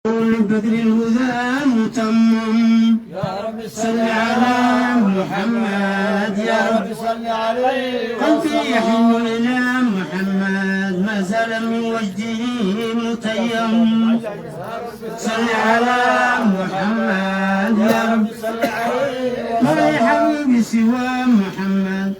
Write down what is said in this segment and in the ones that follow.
بدر الهدى متمم. يا رب صل على محمد يا رب صل عليه قلبي يحن إلى محمد ما زال من وجده متيم. صل على محمد يا رب صل عليه ما لحبيبي سوى محمد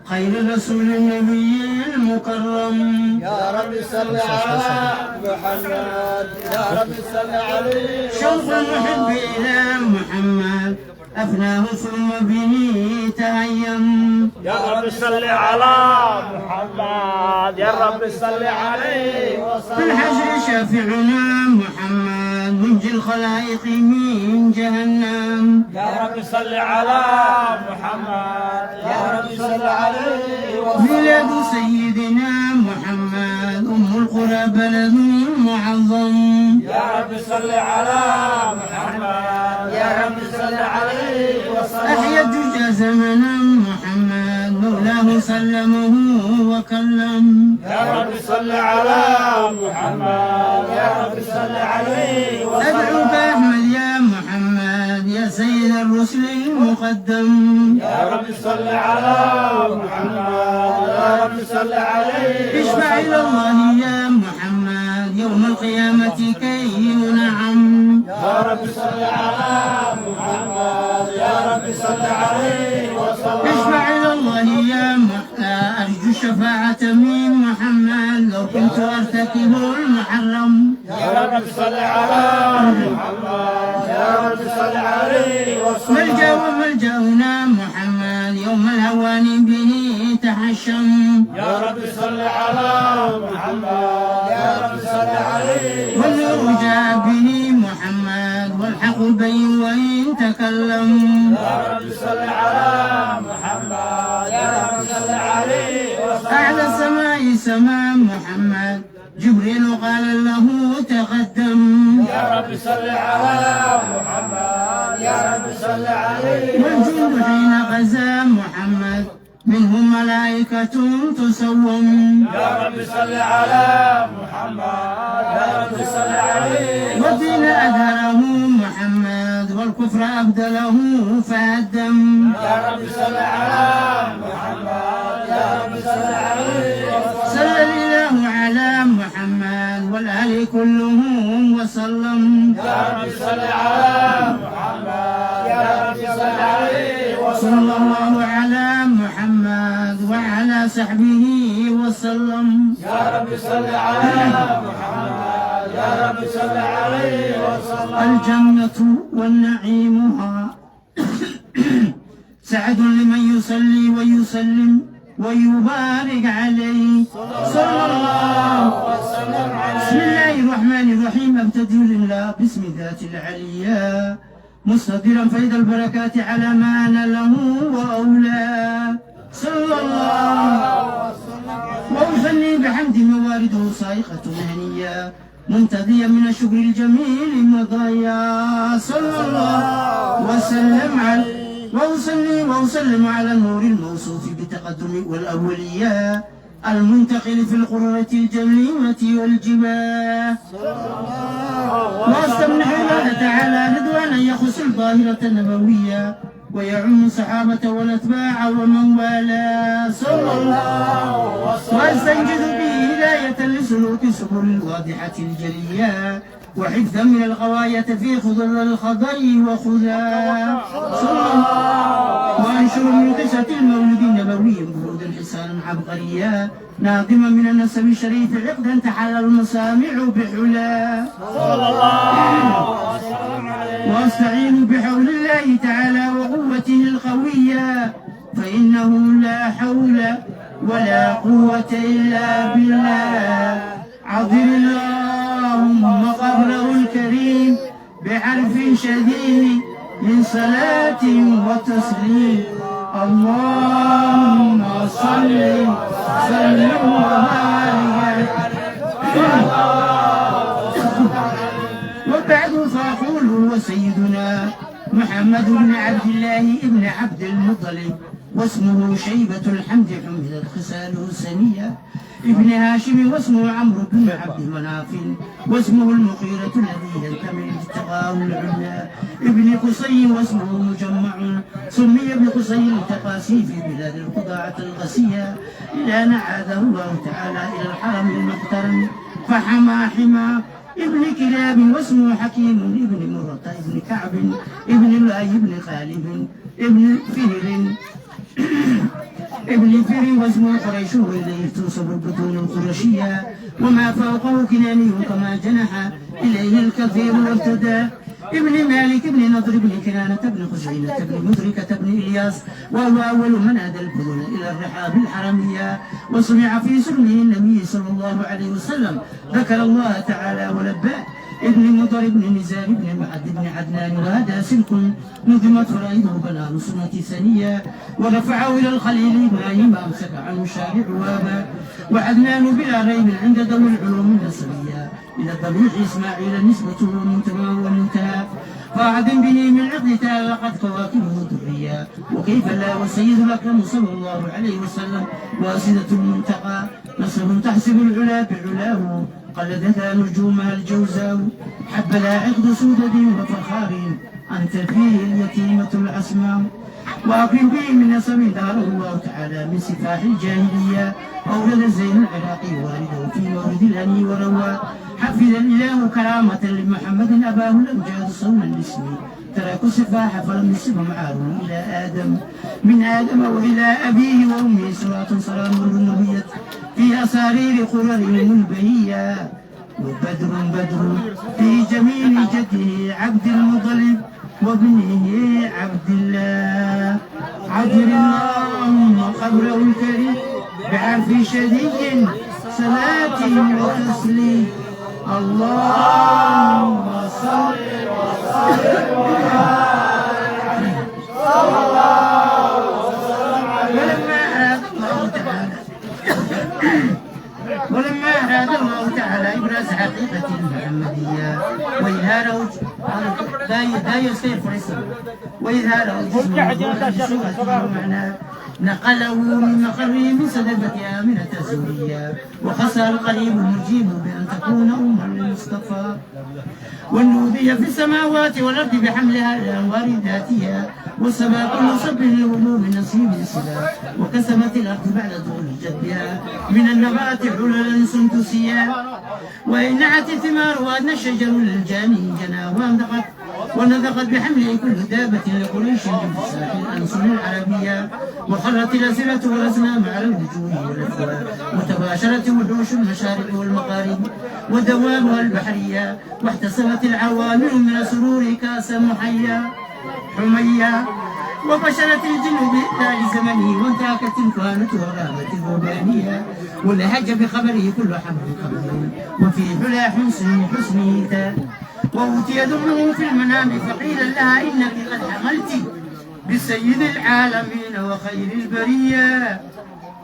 خير رسول النبي المكرم. يا رب صل على محمد يا رب صل عليه شوق المحب إلى محمد أفناه ثم به تهيم. يا رب صل على محمد يا رب صل عليه في الحشر شافعنا محمد منجي الخلائق من جهنم. يا رب صل على محمد يا رب صل عليه ميلاد سيدنا محمد أم القرى بلد معظم. يا رب صل على محمد يا رب صل عليه أحيا الدجى زمنا محمد مولاه سلمه وكلم. يا رب صل على محمد يا رب صل عليه أدعوك أحمد يا محمد يا سيد الرسل المقدم. يا رب صل على محمد يا رب صل عليه اشفع إلى الله يا محمد يوم القيامة كي ينعم. يا رب صل على محمد يا رب صل عليه وسلم اشفع إلى الله يا محمد أرجو الشفاعة من محمد لو كنت أرتكب المحرم. يا رب صل على محمد يا رب صل عليه وسلم ملجأ وملجأنا محمد يوم الهوان به تحشم. يا رب صل على محمد يا رب صل عليه والنور جاء به محمد والحق بين وإن تكلم. يا رب صل على محمد يا رب صل عليه وسلم أعلى السماء سماء محمد جبريل قال له تقدم. يا رب صل على محمد يا رب صل عليه والجند حين غزا محمد منهم ملائكة تسوم. يا رب صل على محمد يا رب صل عليه والدين أدهره محمد والكفر أبدله فهدم. يا رب صل على محمد يا رب صل عليه صلى الإله على محمد والآل كلهم وسلم. يا رب صل على محمد يا رب صل عليه صلى الله على محمد وعلى صحبه وسلم. يا رب صل على محمد يا رب صل عليه وسلم الجنة والنعيمها سعد لمن يصلي ويسلم ويبارك عليه صلى الله. بسم الله الرحمن الرحيم ابتدئ لله باسم ذات العليا مصدرا فيض البركات على ما أنا له وأولى صلى الله. وأثني بحمد موارده صائقة هنية منتديا من الشكر الجميل مضايا صلى الله وسلم عليه. وأصلي وأسلم على النور الموصوف بالتقدم والأولية المنتقل في القرة الجميلة والجباه. وأستمنح الله تعالى رضوانا يخص الظاهرة النبوية ويعم الصحابة والأتباع ومن والاه صلى الله. وأستنجد به هداية لسلوك سبل الواضحة الجلية وحفظا من الغواية في خضر الخضر وخذا صلى الله. وأنشر من قصة المولد النبوي برودا حسانا عبقريا ناظما من النسب الشريف عقدا تحلى المسامع بحلا صلى الله وسلم عليه واستعين بحول الله تعالى وقوته القوية فإنه لا حول ولا قوة إلا بالله. عظم اللهم قبره الكريم بحرف شديد من صلاة وتسليم. اللهم صل وسلم وبارك وبعد فأقول هو سيدنا محمد بن عبد الله بن عبد المطلب واسمه شيبة الحمد حمد خصاله سنية ابن هاشم واسمه عمرو بن عبد مناف واسمه المغيرة الذي ينتمي السماء العليا ابن قصي واسمه مجمع سمي ابن قصي لتقاسي في بلاد القضاعة الغسية إلى أن عاده الله تعالى إلى الحرم المحترم فحمى حمى ابن كلاب واسمه حكيم ابن مرة ابن كعب ابن لؤي ابن خالد ابن فهر ابن فهر واسمه قريش وإليه تنسب البطون القرشية وما فوقه كناني كما جنح إليه الكثير وارتدى ابن مالك ابن نضر ابن كنانة ابن خزينة ابن مدركة ابن إلياس وهو أول من أدى البذل إلى الرحاب الحرمية وسمع في سلمه النبي صلى الله عليه وسلم ذكر الله تعالى ولباه ابن مضر ابن نزار ابن معد ابن عدنان وهذا سلك نظمت فرائده بنان سنة ثانية ورفعه إلى الخليل إبراهيم أمسك عنه الشارع وابا وعدنان بلا ريب عند ذوي العلوم النسبية إلى الضبيح إسماعيل نسبته والمنتهى والمنتهى فأعد به من عقد تألقت كواكبه الدرية وكيف لا والسيد الأكرم صلى الله عليه وسلم واسدة المنتقى نصر تحسب العلا بعلاه قلدتها نجومها الجوزاء حب لا عقد سودة وفخار أنت فيه اليتيمة الأسماء وأقم به من نصب داره الله تعالى من سفاح الجاهلية أولد الزين العراقي والده في مورد الهني وروى حفظ الإله كرامة لمحمد أباه الأمجاد صون الاسم تركوا السفاح فلم يسبهم عارون إلى آدم من آدم وإلى أبيه وأمه صلاة سلام النبية في أسارير قررهم البهية وبدر بدر في جميل جده عبد المطلب وابنه عبد الله عبد اللهم قبره الكريم بعرف شديد صلاة وتسليم اللهم صل وسلم ولما أراد الله تعالى إبراز حقيقة المحمدية وإظهاره لا يصير فريسا وإظهاره جسمه معناه نقله من مقره من صدفة آمنة الزورية وخسر القريب المجيب بأن تكون أما للمصطفى والنودي في السماوات والأرض بحملها الأنوار ذاتها وسبا كل صب لهدوء من نصيب السلا وكسبت الأرض بعد طول جدها من النبات حللا سندسيا وإن نعت الثمار وأدنى الشجر للجاني جنى ونذقت بحمله كل دابة لقريش بفساح الأنصر العربية وخرت الأسئلة والأسنام على الوجوه والأفواه وتباشرت وحوش المشارق والمغارب ودوابها البحرية واحتسبت العوامل من سرور كاس حمية وبشرت الجن بإحدى زمنه وانتهكت الكهانة وغابت الربانية ولهج بخبره كل حمل قبل وفي حلا حسنه تال وأوتي دمه في المنام فقيل لها إنك قد حملت بسيد العالمين وخير البرية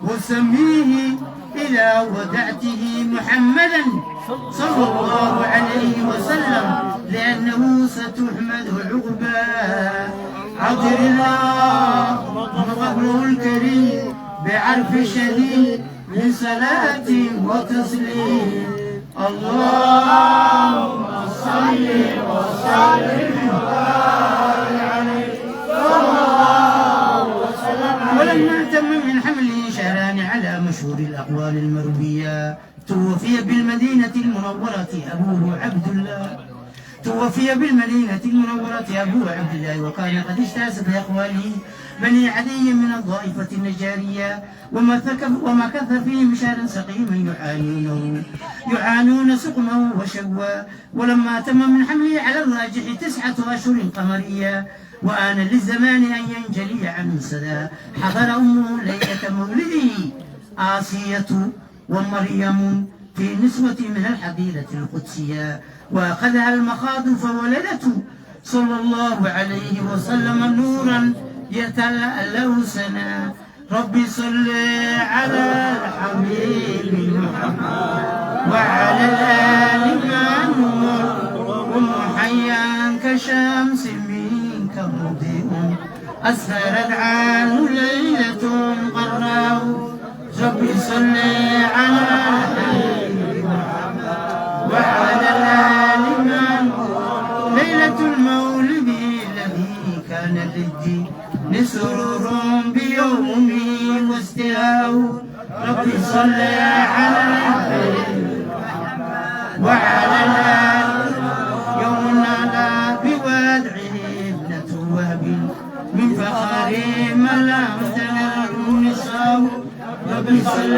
وسميه إذا ودعته محمدا صلى الله عليه وسلم لأنه ستحمد عقباه عطر الله وقبره الكريم بعرف شديد من صلاة وتسليم اللهم صل وسلم وبارك عليه صلى الله وسلم ولما تم من حمله شهران على مشهور الأقوال المروية توفي بالمدينة المنورة أبوه عبد الله وكان قد اجتاز بأقواله بني عدي من الطائفة النجارية ومكث فيهم شهرا سقيما يعانون سقمه وشوا ولما تم من حمله على الراجح 9 أشهر قمرية وآن للزمان أن ينجلي عنه سدى حضر أمه ليلة مولده آسية ومريم في نسوة من الحظيرة القدسية وأخذها المخاض فولدته صلى الله عليه وسلم نورا يتلألأ سنا ربي صل على الحبيب محمد وعلى الآل نور ومحيا كشمس منك مضيء أسفرت عنه ليلة قراه ربي صل على الحبيب محمد وعلى الآل ليلة المولد الذي كان للدين سرور بيومه واستهاء. ربي صل على الحبيب وعلى الآل يوم نال بوادعه ابنة وهب من فخر من لم تنله نساء. ربي صل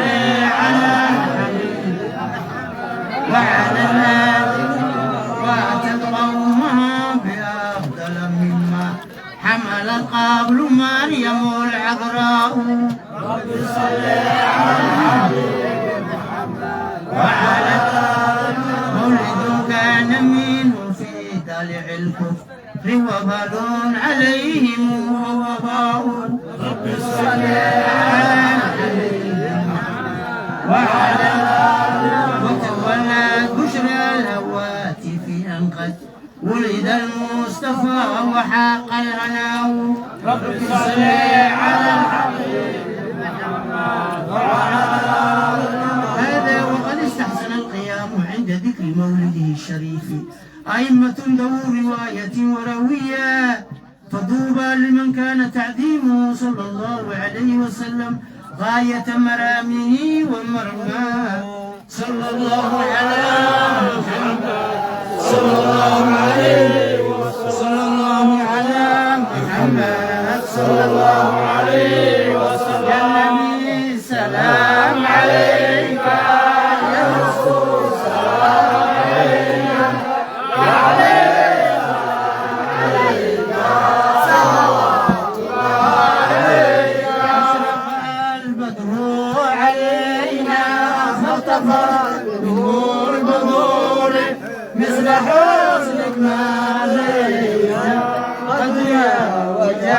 على الحبيب وعلى الآل وأتت قومها بأفضل مما حمل قبل مريم العذراء. ربي صل على الحبيب وعلى الآل مولد كان منه في دلع الكفر وبال عليهم ووباء. ربي صل على الحبيب وعلى الآل وتولت بشرى الهواتف أن قد ولد المصطفى وحاق الهناء. ربي صل على الحبيب وعلى الآل. هذا وقد استحسن القيام عند ذكر مولده الشريف أئمة ذو رواية وروية، فطوبى لمن كان تعظيمه صلى الله عليه وسلم غاية مرامه ومرماه. صلى الله على محمد صلى الله عليه وسلم. صلى الله على محمد صلى الله عليه وسلم. يا نبي سلام عليك يا رسول سلام عليك يا عليك صلوات الله عليك. أشرق البدر علينا فارتفع نور البدور مثل حسنك ما علينا قد يا وجه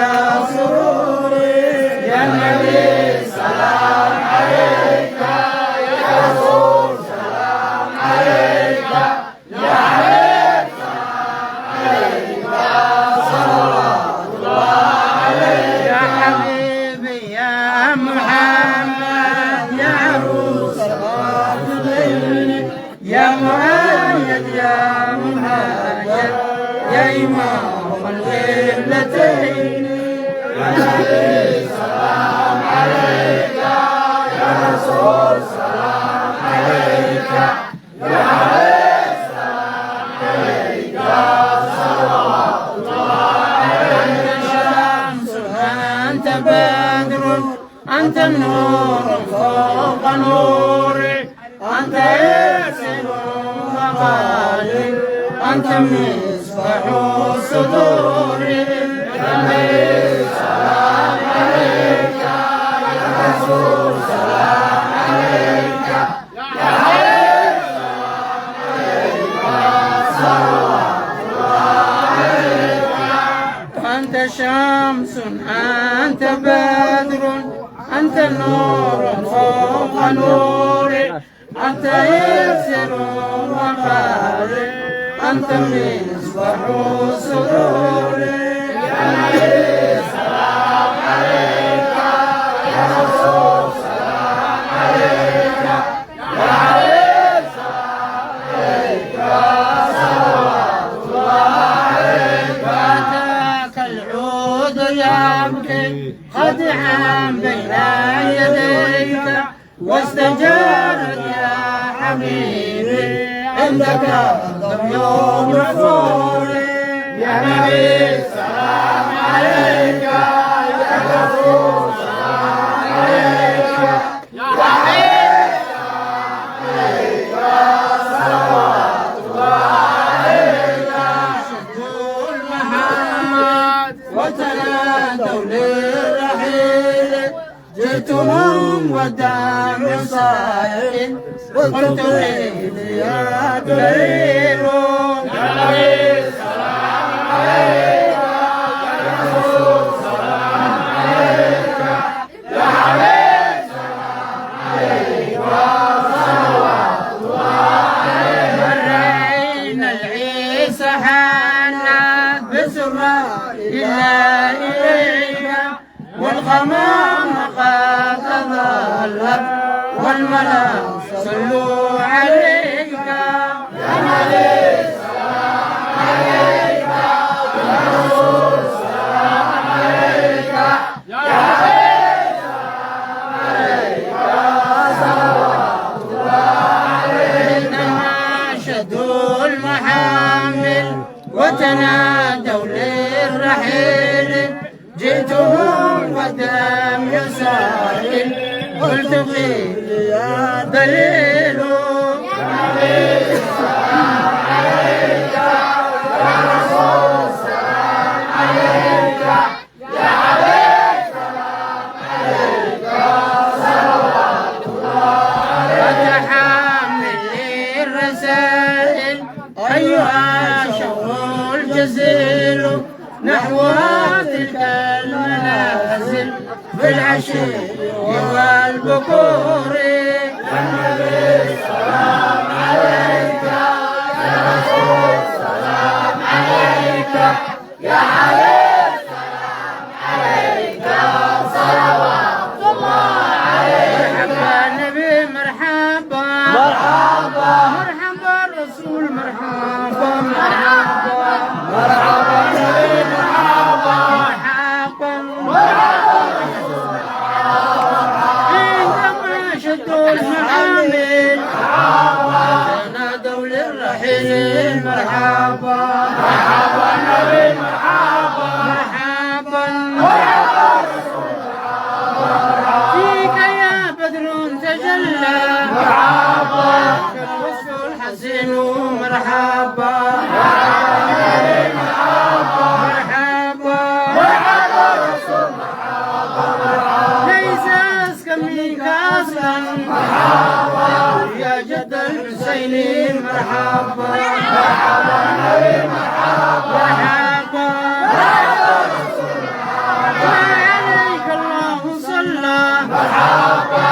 سروري. يا نبي سلام عليك يا رسول سلام عليك يا عليك سلام عليك صلوات الله عليك. يا حبيبي يا محمد يا عروس الغالي يا مؤيد يا مهاجر يا إمام القبلتين. يا نبي سلام عليك يا رسول سلام عليك يا عليك سلام عليك صلوات الله عليك. أنت شمس أنت بدر أنت النور فوق نوري أنت ياسر وغالي أنت مصباح الصدور. يا نبي سلام عليك يا رسول سلام عليك يا عليك سلام عليك صلوات الله عليك. أنت شمس أنت بدر أنت النور فوق نوري أنت يسر وخالق أنت مصباح السرور. يا نبي سلام عليك يا رسول سلام عليك يا عليك سلام عليك صلوات الله عليك. أتاك العود يبكي خدعا بين يديك واستجارت يا حبيبي عندك اليوم مغفور. يا نبي سلام عليك يا رسول سلام عليك يا عليك عليك صلوات الله عليك. شدوا المحمد وتنادوا للرحيل جئتهم والدم صائر قلت لي يا دليل. يا نبي سلام عليك يا رسول سلام عليك يا عليك سلام عليك صلوات الله عليك. مرينا العيسى حنات بسرى إلا إليك والغمام قد تظلت والملا صلوا عليك. يا نبي سلام عليك وتنادوا للرحيل جئتهم والدم يسائل قلت قيل يا دليل نحو تلك المنازل بالعشي والبكور النبي سلام عليك يا رسول سلام عليك يا حبيب سلام عليك صلوات الله عليك مرحبا نبي مرحبا مرحبا مرحبا رسول مرحبا مرحبا مرحبا نبي مرحبا عندما شدوا المحامل نادوا للرحيل مرحبا مرحبا نبي مرحبا مرحبا مرحبا رسول مرحبا فيك يا بدر تجلى مرحبا كالوصف الحسين مرحبا مرحبا نبي مرحبا مرحبا مرحبا رسول مرحبا ليس أسكن منك أصلا مرحبا يا جد الحسين مرحبا مرحبا نبي مرحبا مرحبا مرحبا رسول مرحبا عليك الله صلى مرحبا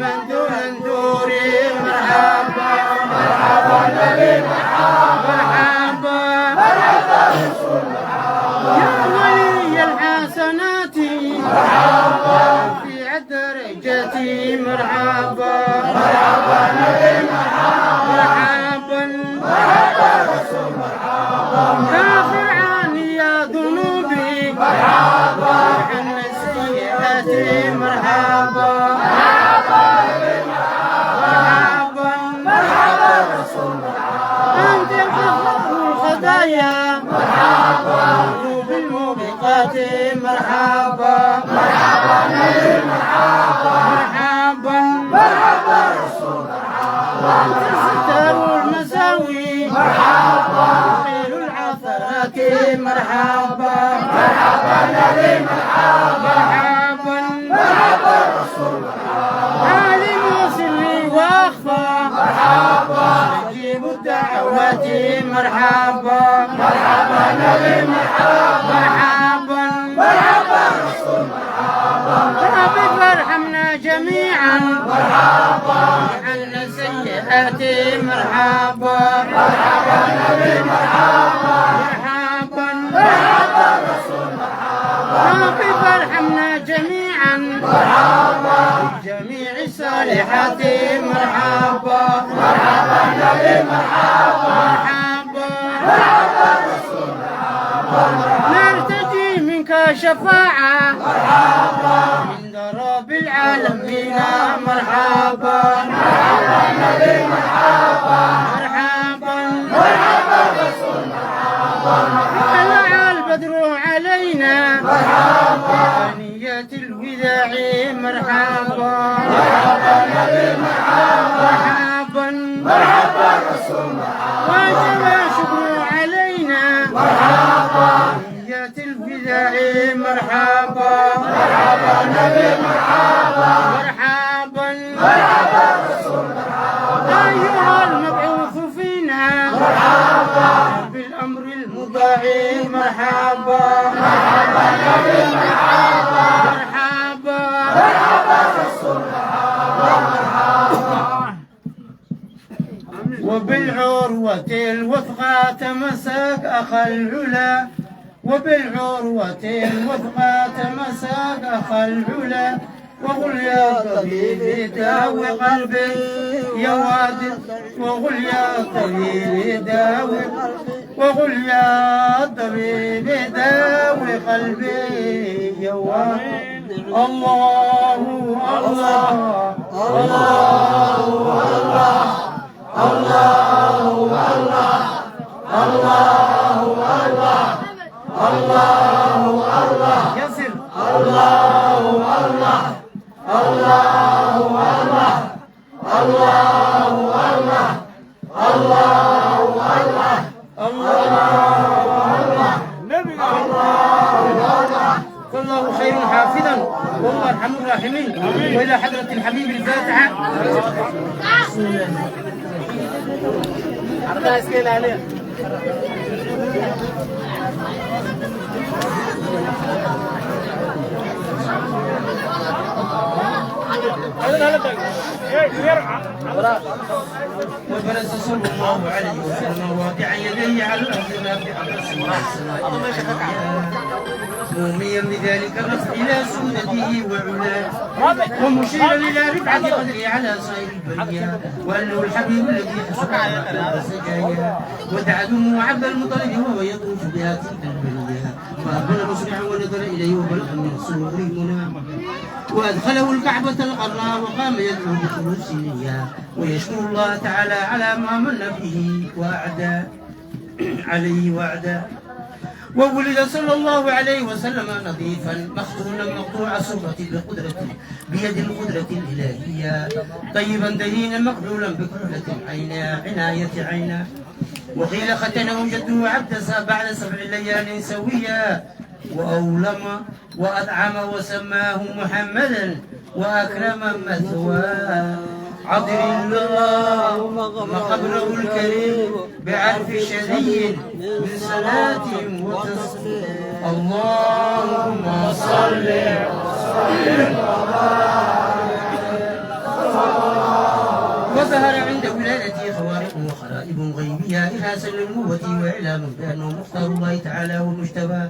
من دون دوري مرحبا مرحبا نبي مرحبا مرحبا مرحبا رسول مرحبا يا ولي الحسنات مرحبا في درجتي مرحبا مرحبا نبي مرحبا مرحبا مرحبا رسول مرحبا كافر عني يا ذنوبي مرحبا عن سيئاتي مرحبا مرحبا نبي مرحبا مرحبا رسول مرحبا أنت غفور الخطايا مرحبا قلوب الموبقات مرحبا مرحبا نبي مرحبا مرحبا مرحبا رسول مرحبا أنت ستار المساوي مرحبا خير العثرات مرحبا مرحبا نبي مرحبا مرحبا مرحبا رسول مرحبا عالم سري واخفى مرحبا مجيب الدعوات مرحبا مرحبا نبي مرحبا مرحبا مرحبا رسول مرحبا ربي فارحمنا جميعا مرحبا عنا سيئات مرحبا مرحبا نبي مرحبا مرحبا مرحبا رسول مرحبا ربي فارحمنا جميعا مرحبا جميع الصالحات مرحبا مرحبا نبي مرحبا مرحبا مرحبا رسول مرحبا نرتجي منك شفاعة مرحبا عند رب العالمين مرحبا مرحبا نبي مرحبا مرحبا مرحبا رسول مرحبا طلع البدر علينا مرحبا ثنية الوداع مرحبا مرحبا نبي مرحبا مرحبا مرحبا رسول مرحبا وجب شكر علينا مرحبا ثنية الوداع مرحبا مرحبا نبي مرحبا مرحبا مرحبا رسول مرحبا أيها المبعوث فينا مرحبا بالأمر المطاع مرحبا مرحبا نبي مرحبا مرحبا مرحبا رسول مرحبا مرحبا وبالعروة الوثقى تمسك أخا العلا وبالعروة الوثقى تمسك أخا العلا وقل يا طبيبي داوي قلبي يا وادي وقل يا طبيبي داوي وقل يا طبيبي داوي قلبي يا وادي الله الله الله الله الله الله الله الله الله يصل الله الله الله الله الله الله الله الله الله نبي والله خير حافظا والله ارحم الراحمين. والى حضره الحبيب الفاتحه. بسم الله. عرضها اسكيل عليه. وبرز صلى الله عليه وسلم واضعا يديه على الارض رافعا راسه موميا بذلك الرفع الى سودته وعلاه ومشيرا الى رفعه قدره على سائر البريه وانه الحبيب الذي حسب على السجايا ودعا امه عبد المطلب وهو يطوف بها تلك البريه فاقبل مسرعا ونظر اليه وبلغ من الصور المنى وادخله الكعبه الغراء وقام يدعو بخلوص نيه ويشكر الله تعالى على ما من به واعدى عليه واعدى. وولد صلى الله عليه وسلم نظيفا مختونا مقطوع الصورة بيد القدرة الإلهية طيبا دهينا مقبولا بكحلة عينا عناية عينا. وقيل ختنه جده عبدسا بعد 7 ليال سويا وأولم وأطعم وسماه محمدا وأكرم مثواه. عطر الله وقبره الكريم بعرف شديد من صلاة وتسليم. اللهم صل وسلم وظهر عند ولادته خوارق وخرائب غيبية إرهاسا للنبوة وإعلاما بأنه مختار الله تعالى ومجتبى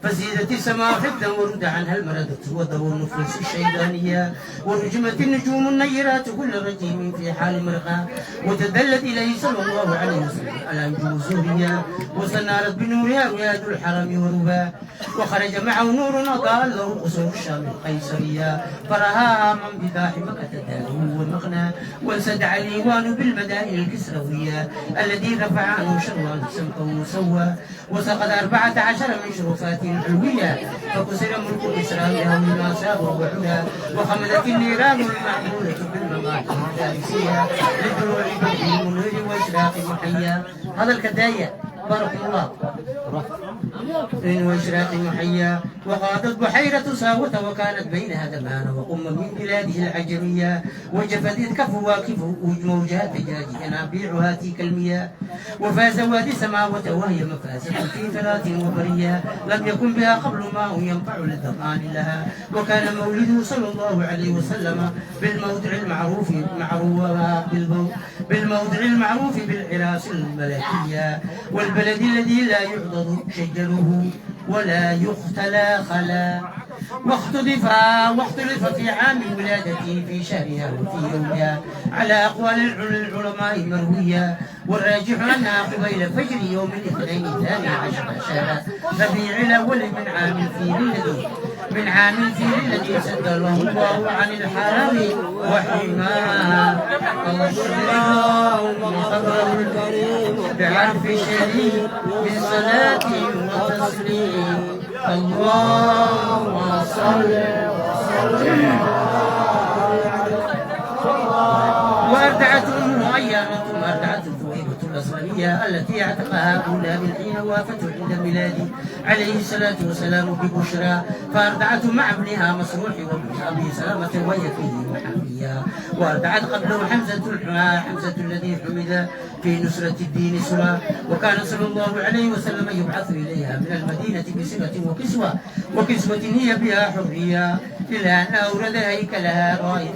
فزيدت السماء حفظا ورد عنها المردة وضوء النفوس الشيطانية ورجمت النجوم النيرات كل رجيم في حال مرقى وتدلت إليه صلى الله عليه وسلم الأنجم الزهرية وسنارت بنورها وياد الحرم وربا وخرج معه نور أضاء له قصور الشام القيصرية فرها من بضاح مكة داره ومغنى وانسدع الإيوان بالمدائن الكسروية الذي رفع عنه شروان سمكه وسوى وسقط 14 من شرفاته العلوية فكسر ملك إسرائيل مما سابوا وعلا وخمدت النيران المعمولة بالممات الفارسية لطلوع بدر المنير وإشراق محيا. هذا الكداية بارك الله وإشراق محيا. وغادت بحيرة ساوة وكانت بينها دمان وقم من بلاده العجمية وجفت إذ كف واكف موجها دجاج ينابيعها تلك المياه وفاز وادي سماوة وهي مفازة في ثلاث وبرية لم يكن بها قبل ماء ينفع للظمآن لها. وكان مولده صلى الله عليه وسلم بالموضع المعروف بالعراس الملكية والبلد الذي لا يعضد شجره ولا يختلى خلا. واختلف في عام ولادته في شهرها وفي يومها على أقوال العلماء المروية والراجح أنها قبيل فجر يوم الاثنين 12 شهر ربيع الأول من عام الفيل الذي سده الله عن الحرم وحماها. اللهم قبره الكريم بعرف شديد من صلاة وتسليم. اللهم صل وسلم. وأردعت أمه أياما ثم أردعته ثويبة الأصلية التي اعتقها أولى من حين وافته عند ميلاده عليه الصلاة والسلام ببشرى فأردعته مع ابنها مسروح وابن أبي سلامة وهي فيه محامية. وأردعت قبله حمزة الذي حمد في نصرة الدين سرى. وكان صلى الله عليه وسلم يبعث إليها من المدينة بسرة وكسوة هي بها حرية إلى أن أورد هيكلها رائد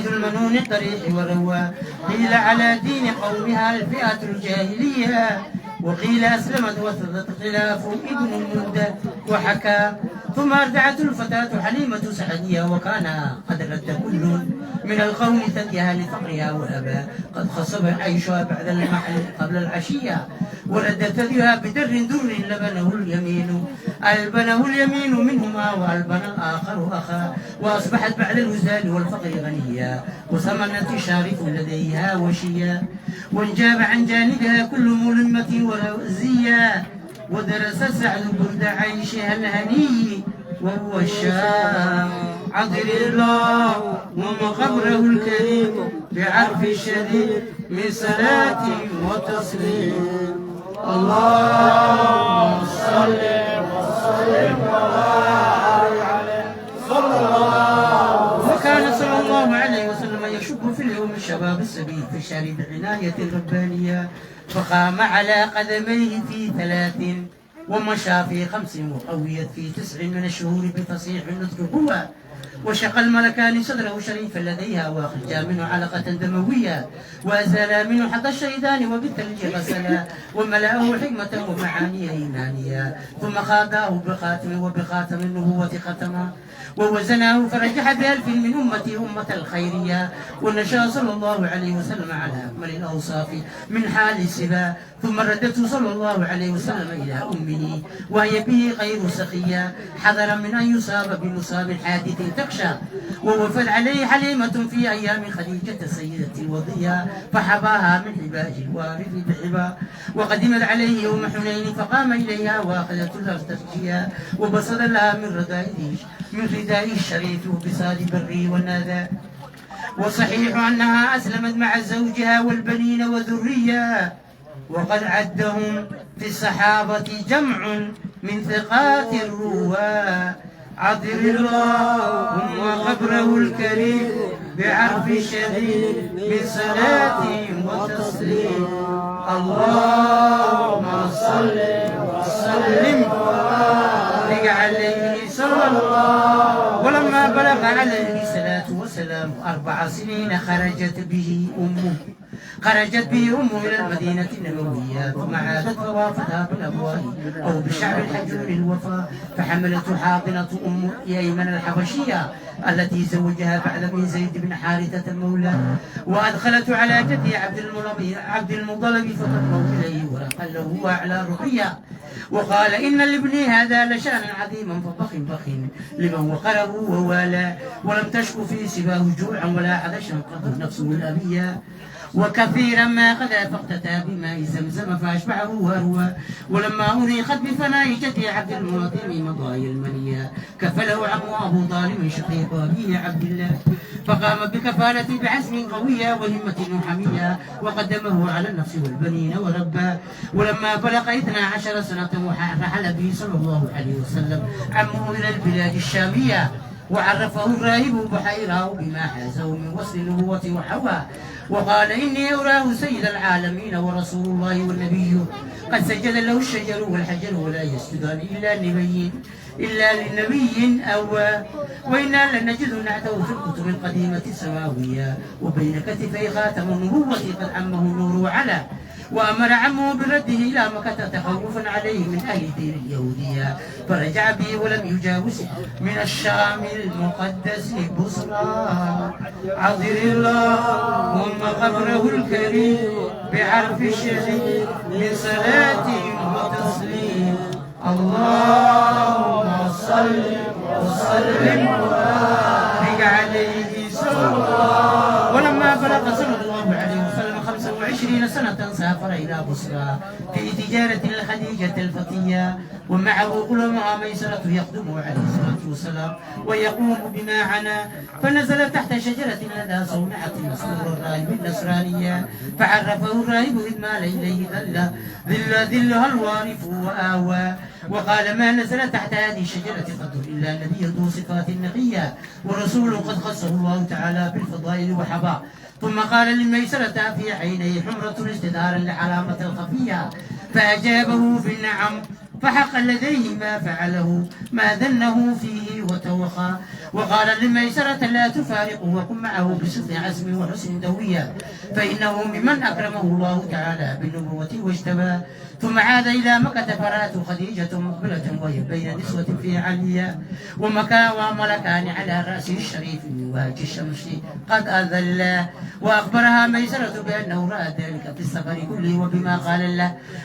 المنون الطريح والروى. قيل على دين قومها الفئة الجاهلية وقيل أسلمت وثبت خلاف ابن المندة وحكى. ثم أردعت الفتاة حليمة سعدية وكان قد رد كل من القوم ثديها لفقرها وأبى قد خصب عيشها بعد المحل قبل العشية ورد ثديها بدر ألبنه اليمين منهما وألبن الآخر أخا وأصبحت بعد الوزال والفقر غنيا وثمنت الشارف لديها وشيا وانجاب عن جانبها كل ملمة ورزيا ودرس سعد برد عيشها الهني وهو الشام. عطر الله وقبره الكريم بعرف شديد من صلاة وتسليم. اللهم صل وسلم وبارك عليه صلى الله. وكان صلى الله عليه وسلم يشب في اليوم الشباب السبيل في الشهر بعناية ربانية، فقام على قدميه في 3 ومشى في 5 وقويت في 9 من الشهور بفصيح النطق هو، وشق الملكان صدره شريفا لديها، واخرجا منه علقة دموية، وازالا منه حظ الشيطان وبالثلج غسلا، وملأه حكمة ومعاني إيمانية، ثم خاضاه بخاتم وبخاتم النبوة ختما، ووزناه فرجح ب1000 من أمتي أمة الخيرية، ونشأ صلى الله عليه وسلم على أكمل الأوصاف من حال السبا، ثم ردته صلى الله عليه وسلم إلى أمه وهي به غير سخية، حذرا من أن يصاب بمصاب حادث تخشى، ووفد عليه حليمة في أيام خديجة سيدة الوضية، فحباها من حباء الوارث بحبا، وقدمت عليه يوم حنين فقام إليها وأخذت لها تسجيا، وبصد لها من ردائه الشريف وبصاد بري والنادى. وصحيح أنها أسلمت مع زوجها والبنين وذرية، وقد عدهم في الصحابة جمع من ثقات الرواة. عطر اللهم قبره الكريم بعرف شديد من صلاة وتسليم. اللهم صل وسلم وبارك عليه صلى الله. ولما بلغ عليه الصلاة والسلام 4 سنين خرجت به أمه إلى المدينة النبوية، ثم عادت فوافدها بالأبواء أو بشعب الحجون الوفاء، فحملته حاضنة أم أيمن الحبشية التي زوجها بعد من زيد بن حارثة المولى، وأدخلته على جده عبد المطلب فضمه إليه ورقى له وأعلى رقية، وقال إن لابني هذا لشأنا عظيما فبخ لمن وقره ووالاه، ولم تشك في سواه جوعا ولا عطشا قد نفسه الأبية، وكثيرا ما قذا فاقتتى بماء زمزم فاشبعه وهروى. ولما أريخت بفناء جدي عبد المطلب مضايا المنيا، كفله عمه أبو طالب شقيق أبيه عبد الله، فقام بكفالة بعزم قوية وهمة حمية، وقدمه على النفس والبنين وربى. ولما بلغ 12 سنة رحل به صلى الله عليه وسلم عمه إلى البلاد الشامية، وعرفه الراهب بحيره بما حازه من وصل النبوة وحوى، وقال إني أراه سيد العالمين ورسول الله والنبي، قد سجد له الشجر والحجر ولا يسجدان إلا لنبي أوى، وإنا لنجد نعته في الكتب القديمة السماوية، وبين كتفي خاتم النبوة قد عمه النور على، وأمر عمه برده إلى مكة تخوفا عليه من أهل دين اليهودية، فرجع به ولم يجاوز من الشام المقدس بصرى. عذر اللهم قبره الكريم بعرف شديد من صلاة وتسليم. اللهم صل وسلم وبارك عليه صلى الله. ولما بلغ صلى الله عليه وسلم 25 سنة سافر إلى بصرى في تجارة الخديجة الفتية، ومعه غلامها ميسرة يخدمه عليه الصلاة والسلام ويقوم بما عنا، فنزل تحت شجرة لدى صومعة مسرور الراهب النصرانية، فعرفه الراهب إذ مال إليه ظلها الوارف وآوى، وقال ما نزل تحت هذه الشجرة قدر إلا نبي ذو صفات نقية ورسول قد خصه الله تعالى بالفضائل وحبا. ثم قال للميسرة في عينيه حمرة استدارا لعلامة الخفية، فأجابه بالنعم، فحق لديه ما فعله ما ذنه فيه وتوخى. وقال للميسرة لا تفارقه وكن معه بصدق عزم وحسن دوية، فإنه ممن أكرمه الله تعالى بالنبوة واجتباه. ثم عاد إلى مكة فرأته خديجة مقبلة وهي بين نسوة في عليا، وملكان على رأسه الشريف من وهج الشمس قد أذلا، وأخبرها ميسرة بأنه رأى ذلك في السفر كله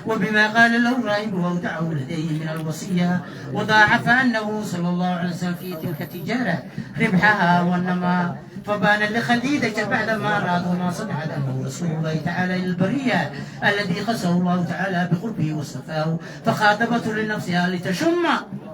وبما قال له الراهب وأودعه لديه من الوصية، وضاعف أنه صلى الله عليه وسلم في تلك التجارة ربحها والنما، فبان لخديجة بعدما أرادوا ما صنع أنه رسول الله تعالى للبرية الذي خصه الله تعالى بقربه واصطفاه، فخاطبته لنفسها لتشم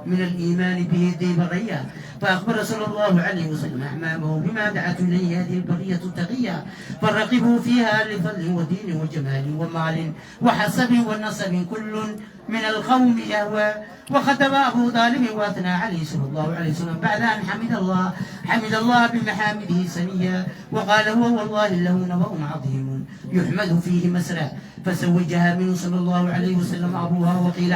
من الإيمان به ذي برية، فأخبر صلى الله عليه وسلم أحمامه بما دعت إليه هذه البرية التقية، فرقبوا فيها لفضل ودين وجمال ومال وحسب ونسب كل من القوم يهوى. وخطب أبو طالب وأثنى عليه صلى الله عليه وسلم بعد أن حمد الله بمحامده سنيا، وقال هو والله له نبأ عظيم يحمد فيه مسرى، فزوجها منه صلى الله عليه وسلم أبوها وقيل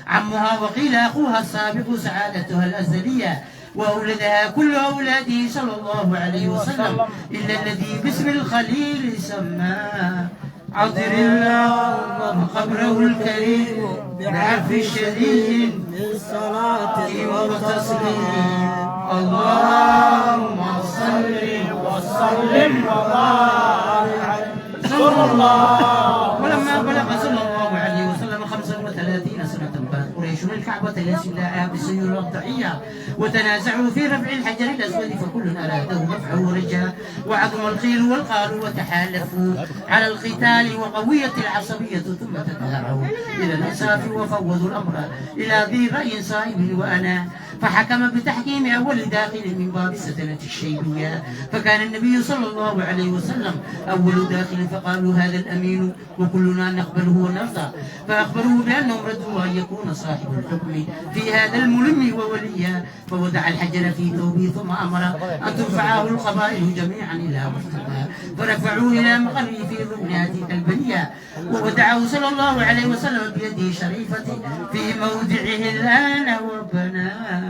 عمها وقيل أخوها السابق سعادتها الأزلية، وأولدها كل أولاده صلى الله عليه وسلم إلا الذي باسم الخليل سماه. عطر الله قبره الكريم بعرف شديد من صلاة وتسليم. اللهم صل وسلم وبارك عليه صلى الله. ولما بلغ صلى الله عليه وسلم 35 سنة بلغ قريش الكعبة ليسلها بالسيول والضحية، وتنازعوا في رفع الحجر الأسود، فكل أراده رفعه ورجاه، وعظم القيل والقال وتحالفوا على القتال، وقوية العصبية ثم تداروا إلى الإنصاف وفوضوا الأمر إلى ذي رأي صائب وأنا، فحكم بتحكيم أول داخل من باب السنة الشيبية، فكان النبي صلى الله عليه وسلم أول داخل، فقالوا هذا الأمين وكلنا نقبله ونرضى، فأخبروه بأنهم ردوا أن يكون صاحب الحكم في هذا الملم ووليا، فوضع الحجر في ثوبه ثم أمر أن ترفعه القبائل جميعا إلى مجتمع، فرفعوه إلى مقره في ضمن تلك البنية، وودعه صلى الله عليه وسلم بيده الشريفة في موضعه الآن وبناه.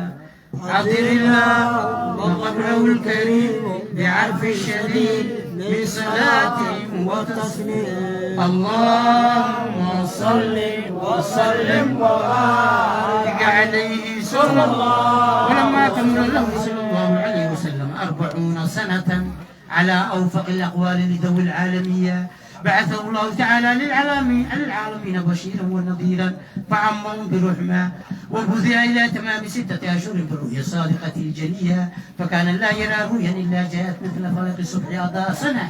عطر الله وقبره الكريم بعرف شديد من صلاة وتسليم. اللهم صل وسلم وبارك عليه صلى الله. ولما كمل له صلى الله عليه وسلم 40 سنة على أوفق الأقوال لذوي العالمية، بعثه الله تعالى للعالمين بشيرا ونذيرا، فعمهم برحمة، وبذع إلى تمام 6 أشهر بالرؤيا الصادقة الجلية، فكان لا يرى رؤيا إلا جاءت مثل فلق الصبح أضاء سنة،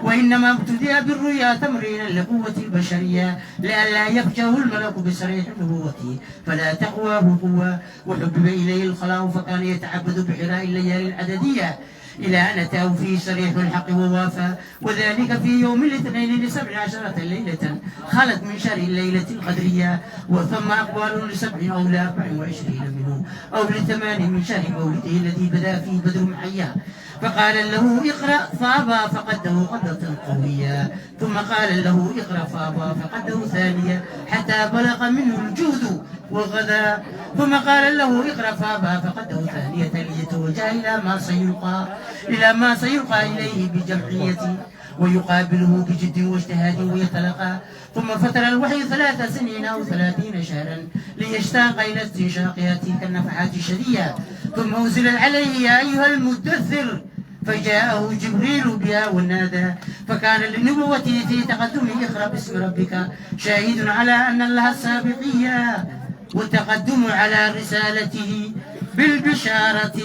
وإنما ابتدأ بالرؤيا تمرينا لقوة البشرية لئلا يفجه الملك بصريح نبوته، فلا تقواه قوة، وحبب إليه الخلاء، فكان يتعبد بحراء الليالي العددية إلى أن أتاه فيه صريح الحق ووافى، وذلك في يوم الاثنين ل17 ليلة خلت من شهر الليلة القدرية، وثم أقوال ل7 أو ل24 منه أو ل8 من شهر مولده الذي بدا فيه بدر محيا، فقال له اقرأ فأبى فقده قدة قوية، ثم قال له اقرأ فأبى فقده ثانية حتى بلغ منه الجهد وغدا، ثم قال له اقرأ فأبى فقده ثانية ليتوجه إلى ما سيلقى إليه بجمعية ويقابله بجد واجتهاد ويتلقى، ثم فتر الوحي 3 سنين أو 30 شهرا ليشتاق إلى استنشاقها تلك النفحات الشديدة، ثم أنزل عليه يا أيها المدثر، فجاءه جبريل بها ونادى، فكان لنبوته في تقدم اقرأ باسم ربك شاهد على أن الله السابقية، والتقدم على رسالته بالبشارة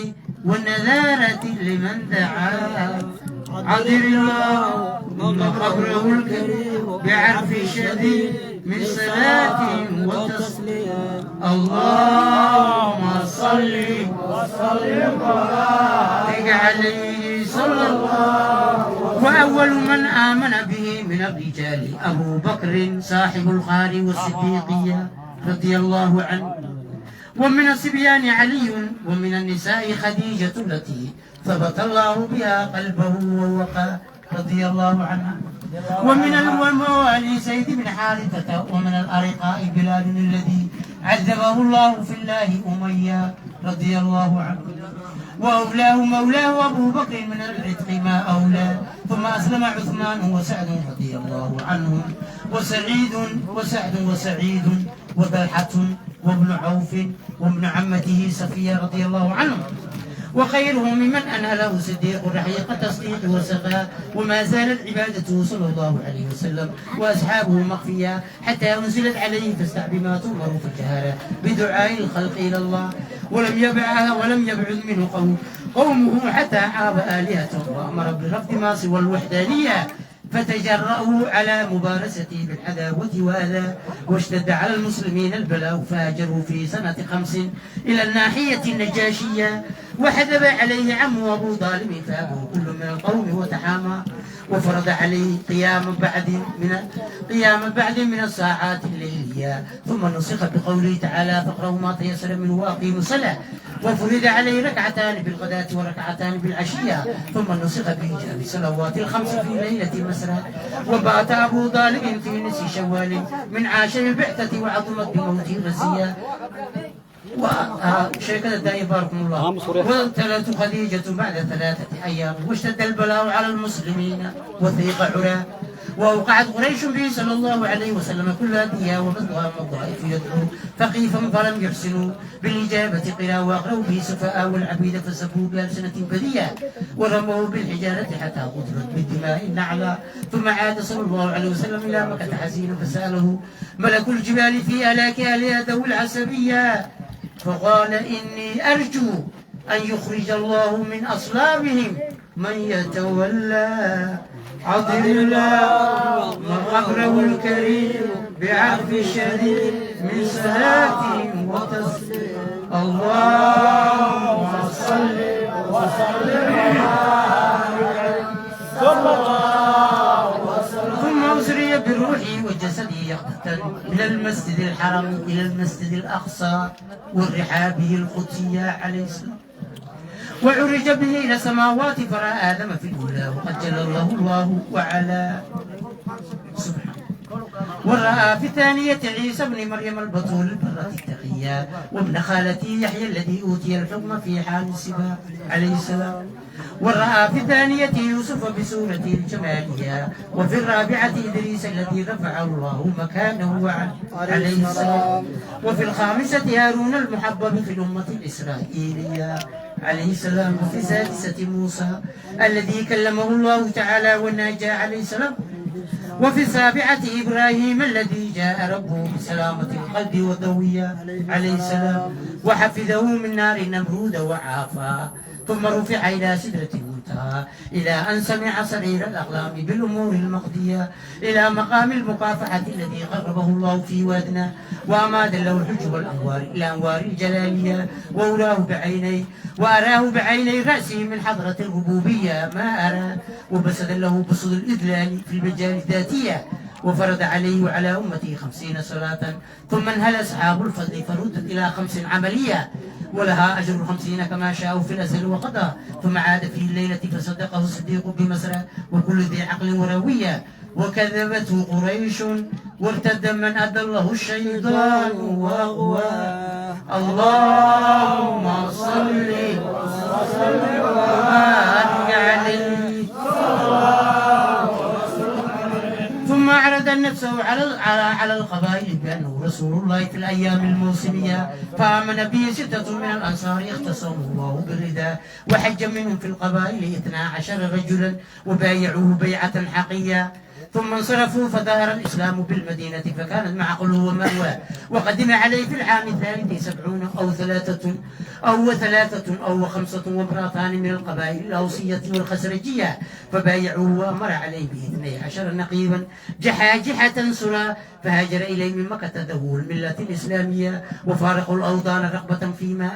والنذارة لمن دعا. عذر الله قبره الكريم بعرف شديد من صلاة وتسليم. اللهم صل وسلم وبارك عليه صلى الله. وأول من آمن به من الرجال أبو بكر صاحب الخار والصديقية رضي الله عنه، ومن الصبيان علي، ومن النساء خديجة التي ثبت الله بها قلبه ووقى رضي الله عنها، ومن الموالي زيد بن حارثة، ومن الأرقاء بلال الذي عذبه الله في الله أمية رضي الله عنه، وأولاه مولاه أبو بكر من العتق ما أولى، ثم أسلم عثمان وسعد رضي الله عنهم، وسعد وطلحة وابن عوف وابن عمته صفية رضي الله عنهم، وخيرهم ممن أنهله صديق رحيق التصديق والسخاء، وما زالت عبادته صلى الله عليه وسلم وأصحابه مخفية حتى أنزلت عليه فاستع بما تؤمر فجهر بدعاء الخلق إلى الله، ولم يبعد منه قومه حتى عاب آلهتهم وأمر برفض ما سوى الوحدانية، فتجرؤوا على مبارسته بالعداوة وأذى، واشتد على المسلمين البلاء فهاجروا في سنة 5 إلى الناحية النجاشية، وحدب عليه عمه أبو طالب فأبوه كل من القوم وتحامى، وفرض عليه قيام بعد من الساعات الليلية، ثم نسخ بقوله تعالى فاقرأوا ما تيسر منه وأقيموا الصلاة، وفرض عليه ركعتان بالغداة وركعتان بالعشية، ثم نسخ بإيجاب صلوات الخمس في ليلة المسرى، وبات أبو طالب في نصف شوال من عاشر البعثة وعظمت بموته الرزية. وشيكة الداعي باركم الله. وابتلت خديجة بعد 3 أيام، واشتد البلاء على المسلمين وثيق عراه، وأوقعت قريش به صلى الله عليه وسلم كل أدية وبثها والضعيف يدعو ثقيفا فلم يحسنوا بالإجابة قراء، وأقروا به سفهاء والعبيد فسبوا بألسنة بذية، ورموا بالحجارة حتى قتلت بالدماء النعلى. ثم عاد صلى الله عليه وسلم إلى مكة حزينا، فسأله ملك الجبال في هلاك أهلها ذوي العصبية، فقال إني أرجو أن يخرج الله من أصلابهم من يتولى عظم الله مقره الكريم بعفو شديد من صلاتهم وتسليم. اللهم صل وسلم ثم أسري بالروح والجسد يقتتل من المسجد الحرام إلى المسجد الأقصى والرحابه القدسية عليه السلام، وعرج به إلى السماوات فرأى آدم في الأولى وقد جلله الله وعلا سبحانه، ورأى في الثانية عيسى بن مريم البطول البرة التقية وابن خالته يحيى الذي أوتي الحكم في حال السباع عليه السلام، ورأى في الثانية يوسف بسورته الجمالية، وفي الرابعة إدريس الذي رفع الله مكانه عليه السلام، وفي الخامسة هارون المحبب في الأمة الإسرائيلية عليه السلام، وفي السادسة موسى الذي كلمه الله تعالى والناجى عليه السلام، وفي السابعة إبراهيم الذي جاء ربه بسلامة القلب والضوية عليه السلام، وحفظه من نار النمرود وعافاه، ثم رفع إلى سدرة المنتهى إلى أن سمع صرير الأقلام بالأمور المقضية، إلى مقام المكافحة الذي قربه الله في وادنا، وأماد له الحج والأنوار إلى أنوار الجلالية، وأراه بعيني رأسه من حضرة الربوبية ما أرى، وبسد له بسط الإذلال في المجال الذاتية، وفرض عليه وعلى أمته 50 صلاة، ثم انهل أصحاب الفضل فردت إلى 5 عملية، ولها أجر 50 كما شاءوا في الأزل وقضى، ثم عاد في الليلة فصدقه الصديق بمسرى وكل ذي عقل وروية، وكذبته قريش وارتد من أضله الشيطان وأغواه. اللهم صل وسلم وبارك عليه. ثم أعرض نفسه على القبائل بأنه رسول الله في الأيام الموسمية، فآمن به 6 من الأنصار اختصموا الله بالرداء، وحج منهم في القبائل 12 رجلا وبايعوه بيعة حقية، ثم انصرفوا فظهر الإسلام بالمدينة فكانت معقله ومأواه، وقدم عليه في العام الثالث 70 أو 3 أو 5 وامرأتان من القبائل الأوسية والخزرجية، فبايعوه وأمر عليه ب12 نقيبا جحاجحة سرى، فهاجر إليه من مكة ذوو الملة الإسلامية، وفارقوا الأوطان رغبة فيما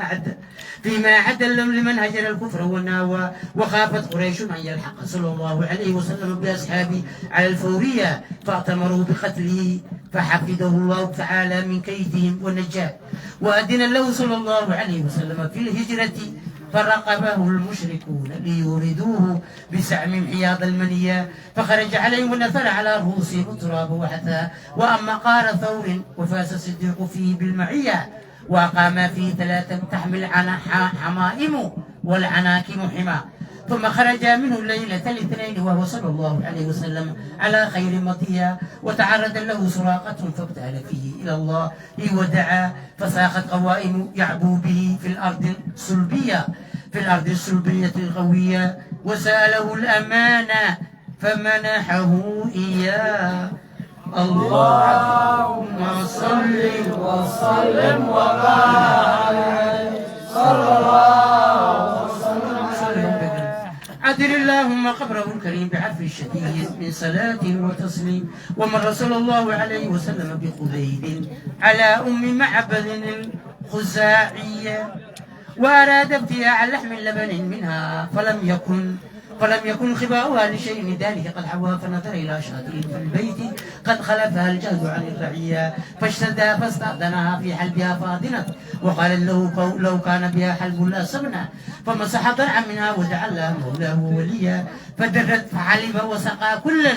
أعد لمن هجر الكفر والناوى، وخافت قريش أن يلحق صلى الله عليه وسلم بأصحابه على الفورية، فاعتمروا بقتله، فحفظه الله تعالى من كيدهم ونجاه، وأذن له صلى الله عليه وسلم في الهجرة، فرقبه المشركون ليوردوه بسعم حياض المنية، فخرج عليهم ونثر على رؤوسهم التراب وحثا، وأما قار ثور وفاز الصديق فيه بالمعية، وأقام فيه 3 تحمل حمائم والعناكم حما، ثم خرج منه ليلة الاثنين وهو صلى الله عليه وسلم على خير مطية، وتعرض له سراقة فابتهل فيه إلى الله ودعا، فساخت قوائم يعبو به في الأرض السلبية القوية، وسأله الأمانة فمنحه إياه. اللهم صل وسلم وبارك عليه صلى الله وسلم عذر اللهم قبره الكريم بعفو الشديد من صلاة وتسليم. ومر صلى الله عليه وسلم بخبيب على أم معبد الخزاعية وأراد ابتياع لحم لبن منها فلم يكن خباؤها لشيء من ذلك قد حوى، فنظر إلى شاة في البيت قد خلفها الجهد عن الرعية فاشتدى فاستأذنها في حلبها فأذنت وقال له لو كان بها حلب لا سمنا، فمسح ضرعا منها وجعلها مولاه وليا فدرت فحلب وسقى كلا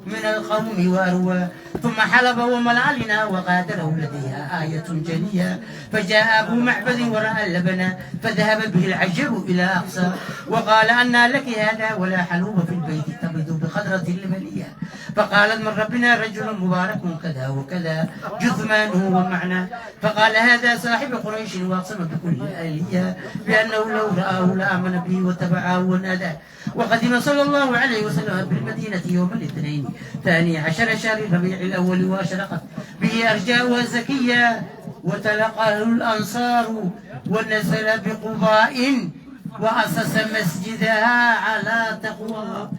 من القوم واروى ثم حلب وملأ لنا وقاتله لديها آية جلية. فجاء أبو معبد ورأى اللبن فذهب به العجب إلى أقصى وقال أنى لك هذا ولا حلوب في البيت تبدو بخضرة اللبنية. فقالت من ربنا رجل مبارك كذا وكذا جثمانه ومعنى. فقال هذا صاحب قريش واقسم بكل آلية بأنه لو رآه لآمن به واتبعه وناداه. وقدم صلى الله عليه وسلم بالمدينة يوم الاثنين 12 شهر ربيع الأول وأشرقت به أرجاؤها الزكية وتلقاه الأنصار ونزل بقباء وأسس مسجدها على تقوى.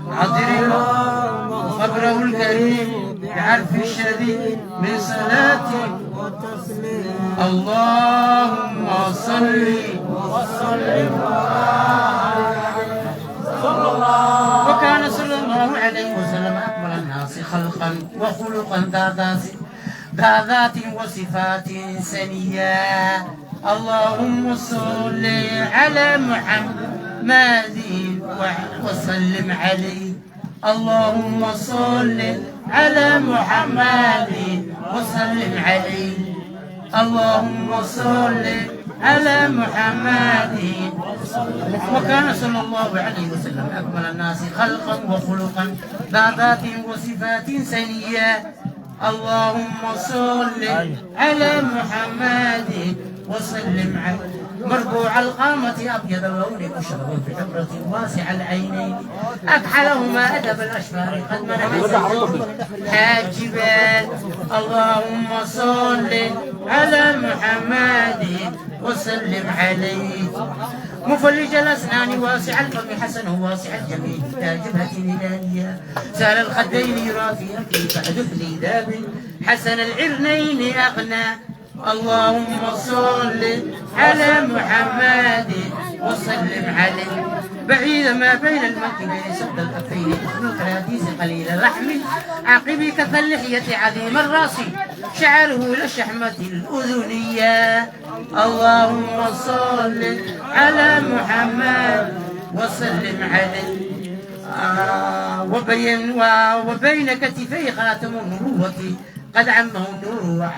عذر قبره الكريم بعرف الشديد من صلاة وتسليم. اللهم صل وسلم وكان صلى الله عليه وسلم أكبر الناس خلقا وخلقا ذا ذات وصفات سنية. اللهم صل على محمد وسلم عليه. اللهم صل على محمد وسلم عليه. اللهم صل على محمد. وكان صلى الله عليه وسلم أكمل الناس خلقا وخلقا ذا ذات وصفات سنية. اللهم صل على محمد وسلم عليه. مربوع القامة أبيض اللون مشرب في حمرة واسع العينين أكحلهما أدب الأشفار قد منح حاجبا. اللهم صل على محمد وسلم عليه. مفلج الأسنان واسع الفم حسن واسع الجميل ذا جبهة هلالية سال الخدين يرى في أكل كحدث ذاب حسن العرنين أغنى. اللهم صل على محمد وسلم عليه. بعيد ما بين المنكبين سد الكفين مثل الكراديس قليل اللحم عقب كف اللحية عظيم الراس شعره إلى الشحمة الأذنية. اللهم صل على محمد وسلم عليه. وبين كتفي خاتم النبوة قد عمه النور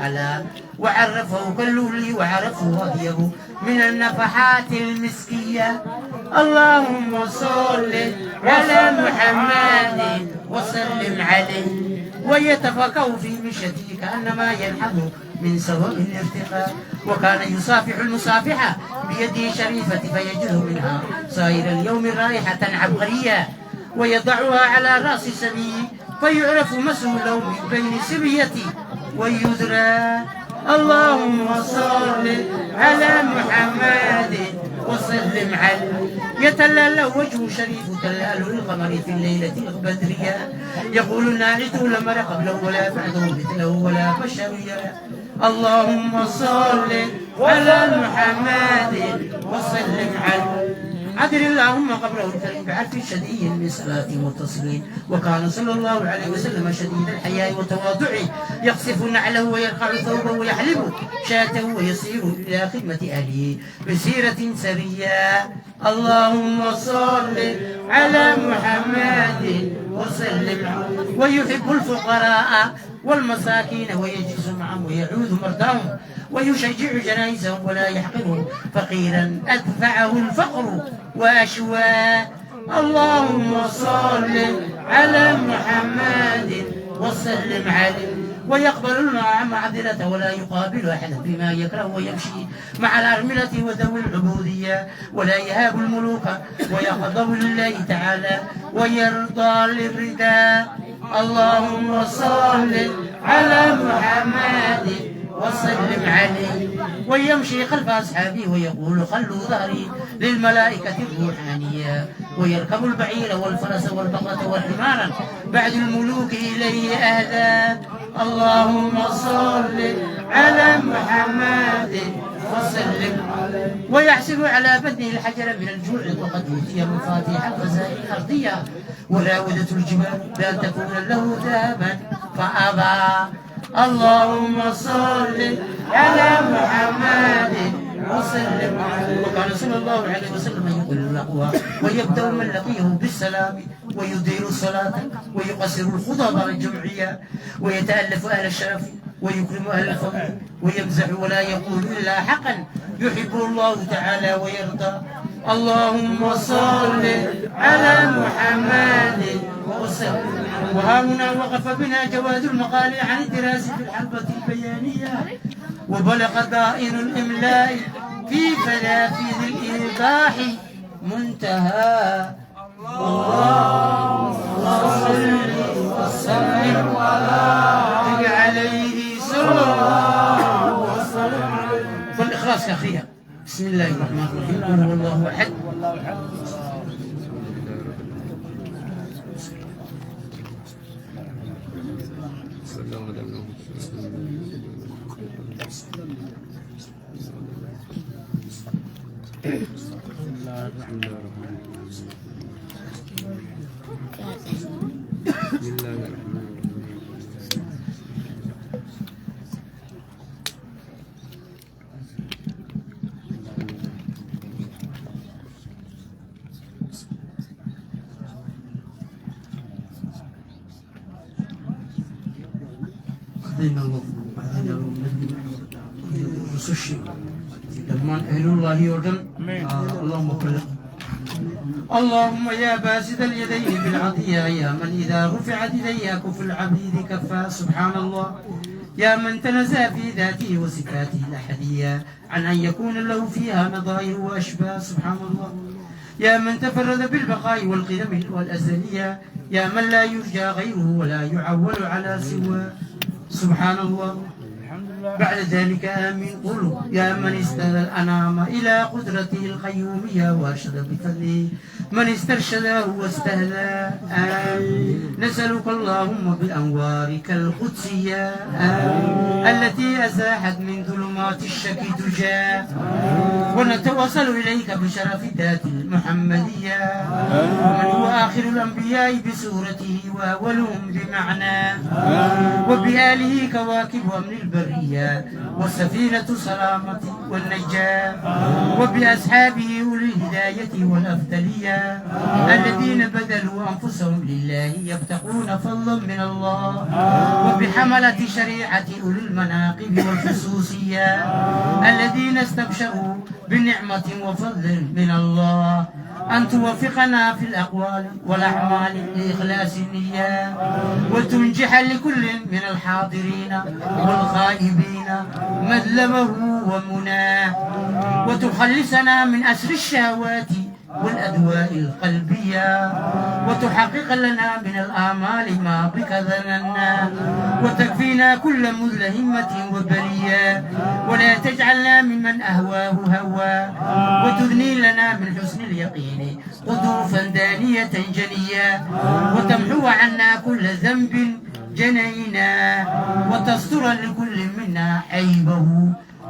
وعرفه كاللؤلؤ وعرفه أطيب من النفحات المسكية. اللهم صل على محمد وسلم عليه. ويتفكه في مشيته كأنما ينحض من سبب الارتقاء. وكان يصافح المصافحة بيده شريفة فيجده منها صائر اليوم رائحة عبقرية ويضعها على رأس سبيه فيعرف مسؤوله من بين سبيتي ويدرى. اللهم صل على محمد وسلم عليه. يتلألأ وجهه شريف تلألؤ القمر في الليلة البدرية يقول الناعت لم أر قبله ولا بعده مثله ولا بشريا. اللهم صل على محمد وسلم عليه. عدل اللهم قبره الكريم بعرف شديد من صلاة وتصليم. وكان صلى الله عليه وسلم شديد الحياء وتواضعه يقصف نعله ويرقع ثوبه ويحلب شاته ويسير إلى خدمة أهله بسيرة سرية. اللهم صل على محمد وسلم. ويحب الفقراء والمساكين ويجلس معهم ويعود مرضاهم ويشجع جنائزهم ولا يحقرهم فقيرا أدفعه الفقر وأشوى. اللهم صل على محمد وسلم عليه. ويقبل المعذرة ولا يقابل أحدا بما يكره ويمشي مع الأرملة وذوي العبودية ولا يهاب الملوك ويغضب لله تعالى ويرضى للرداء. اللهم صل على محمد وسلم عليه. ويمشي خلف أصحابه ويقول خلوا ظهري للملائكة الروحانية، ويركب البعير والفرس والبقرة والحمار بعد الملوك إليه أهدى. اللهم صل على محمد وسلم. ويحسب على بدنه الحجر من الجوع وقد أوتي مفاتيح الخزائن الأرضية وراودة الجبال بأن تكون له ذهبا فأبى. اللهم صل على محمد وسلم. وكان صلى الله عليه وسلم يقول الأقوى ويبدأ من لقيه بالسلام ويدير الصلاة ويقصر الخطب الجمعية ويتألف أهل الشرف ويكرم أهل الفضل ويمزح ولا يقول إلا حقا يحب الله تعالى ويرضى. اللهم صل على محمد وسلم. وها هنا وقف بنا جواد المقال عن الدراسة في الحلقة البيانية، وبلغ ضائن الإملاء في فلافل الإيضاح منتهى. اللهم صل وسلم عليه صلى الله وسلم. والإخلاص يا أخي. بسم الله الرحمن الرحيم. قل هو الله أحد. اللهم يا باسط اليدين بالعطية، يا من إذا رفعت إليه كف العبيد كفا. سبحان الله. يا من تنزه في ذاته وصفاته الأحدية عن أن يكون له فيها نظائر وأشباه. سبحان الله. يا من تفرد بالبقاء والقدم والأزلية، يا من لا يرجى غيره ولا يعول على سواه. سبحان الله. بعد ذلك آمين. قولوا يا من استدى الأنام إلى قدرته القيومية وأرشد بفضله من استرشده واستهدى. آمين. نسألك اللهم بأنوارك القدسية التي أزاحت من ظلمات الشك دجى، ونتوصل إليك بشرف الذات المحمدية ومن هو آخر الأنبياء بسورته وأولهم بمعنى، وبآله كواكب أمن البرية والسفينة السلامة والنجاة، وبأصحابه أولي الهداية والأفضلية الذين بذلوا أنفسهم لله يبتغون فضلا من الله، وبحملة شريعة أولي المناقب والخصوصية الذين استبشروا بنعمة وفضل من الله، أن توفقنا في الأقوال والأعمال لإخلاص النية، وتنجح لكل من الحاضرين والغائبين مذلبه ومناه، وتخلصنا من أسر الشهوات والأدواء القلبية، وتحقق لنا من الآمال ما بك ظننا، وتكفينا كل ملهمة وبلية، ولا تجعلنا ممن أهواه هوى، وتثني لنا من حسن اليقين قطوفا دانية جنية، وتمحو عنا كل ذنب جنينا، وتستر لكل منا عيبه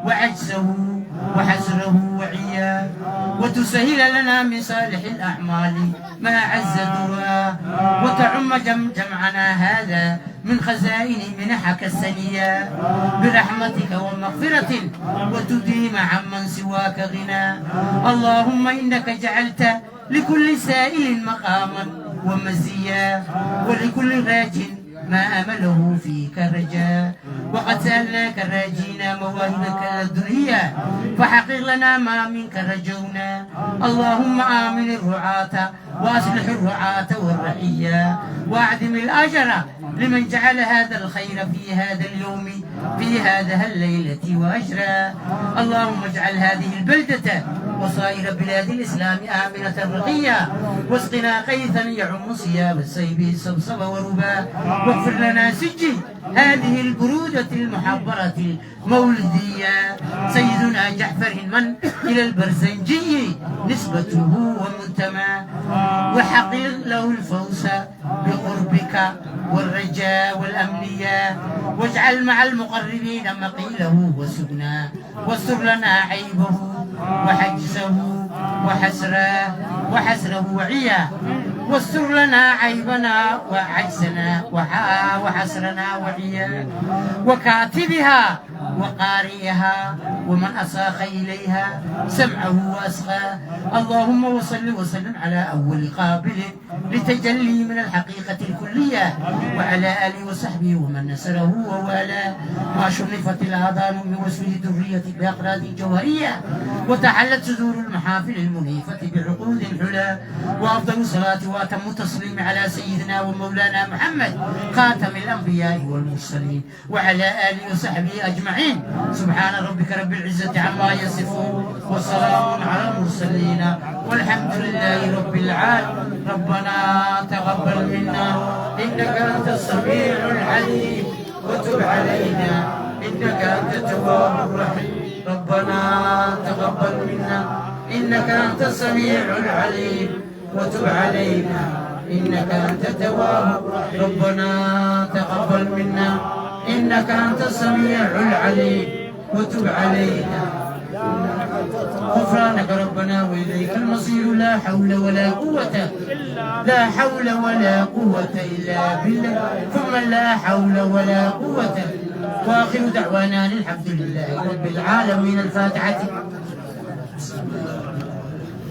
وعجزه وحسره وعياه، وتسهل لنا من صالح الأعمال ما عز دراه، وتعم جمعنا هذا من خزائن منحك السنية برحمتك ومغفرة، وتديم عمن سواك غنى. اللهم إنك جعلت لكل سائل مقاما ومزيا، ولكل راج ما أمله فيك رجاء، وقد سألناك راجينا مواهبك الدنيا فحقق لنا ما منك رجونا. اللهم آمن الرعاة وأصلح الرعاة والرعية، وأعدم الأجر لمن جعل هذا الخير في هذا اليوم في هذه الليلة وأجرا. اللهم اجعل هذه البلدة وصائر بلاد الإسلام آمنة رقية، واسقنا غيثا يعم صيام السيب صبصب وربا، واغفر لنا سجي هذه البرودة المحبرة المولدية. سيدنا جعفر من إلى البرزنجي نسبته ومنتمى، وحقق له الفوز بقربك والرجاء والأمنية، واجعل مع المقربين مقيله وسبنا، واستر لنا عيبه وحجزه وحسره وعيا، واستر لنا عيبنا وعجزنا وحسرنا وعيا، وكاتبها وقارئها ومن أصاخ إليها سمعه وأصغى. اللهم وصل وسلم على أول قابل لتجلي من الحقيقة الكلية، وعلى آله وصحبه ومن نصره ووالاه، ما شرفت الآذان من وصفه ذرية بأقراض جوهرية، وتحلت صدور المحافل المنيفة بعقود الحلا. وأفضل صلاة وأتم تسليم على سيدنا ومولانا محمد خاتم الأنبياء والمرسلين، وعلى آله وصحبه أجمعين. سبحان ربك رب العزة عما يصفون، وسلام على المرسلين، والحمد لله رب العالمين. ربنا تقبل منا إنك أنت السميع العليم، وتب علينا إنك أنت التواب الرحيم. ربنا تقبل منا إنك أنت السميع العليم، وتب علينا إنك أنت التواب. ربنا تقبل منا إنك أنت السميع العليم، وتب علينا. غفرانك ربنا وإليك المصير. لا حول ولا قوة إلا بالله، ثم لا حول ولا قوة. وآخر دعوانا الحمد لله رب العالمين. الفاتحة.